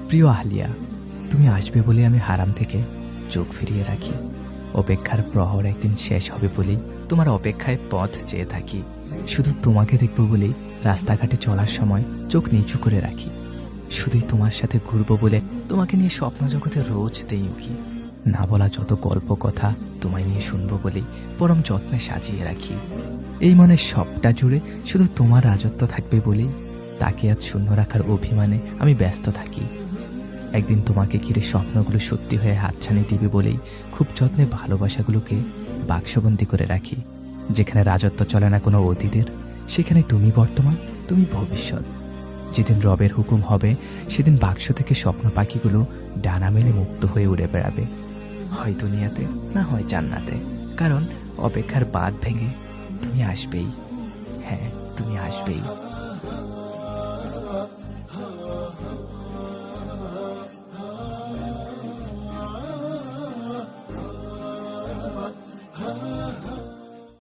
প্রিয় আহলিয়া, তুমি আসবে বলে আমি হারাম থেকে চোখ ফিরিয়ে রাখি। অপেক্ষার প্রহর একদিন শেষ হবে বলেই তোমার অপেক্ষায় পথ চেয়ে থাকি। শুধু তোমাকে দেখব বলেই রাস্তাঘাটে চলার সময় চোখ নিচু করে রাখি। শুধুই তোমার সাথে ঘুরবো বলে তোমাকে নিয়ে স্বপ্ন জগতে রোজ দেই উকি। না বলা যত গল্প কথা তোমায় নিয়ে শুনবো বলেই পরম যত্নে সাজিয়ে রাখি। এই মনে সবটা জুড়ে শুধু তোমার রাজত্ব থাকবে বলেই তাকে আজ শূন্য রাখার অভিমানে আমি ব্যস্ত থাকি। একদিন তোমাকে ঘিরে স্বপ্নগুলো সত্যি হয়ে হাতছানি দিবে বলেই খুব যত্নে ভালোবাসাগুলোকে বাক্সবন্দি করে রাখি। যেখানে রাজত্ব চলে না কোনো অতীতের, সেখানে তুমি বর্তমান, তুমি ভবিষ্যৎ। যেদিন রবের হুকুম হবে সেদিন বাক্স থেকে স্বপ্ন পাখিগুলো ডানা মেলে মুক্ত হয়ে উড়ে বেড়াবে, হয় দুনিয়াতে না হয় জান্নাতে। কারণ অপেক্ষার বাঁধ ভেঙে তুমি আসবেই। হ্যাঁ, তুমি আসবেই।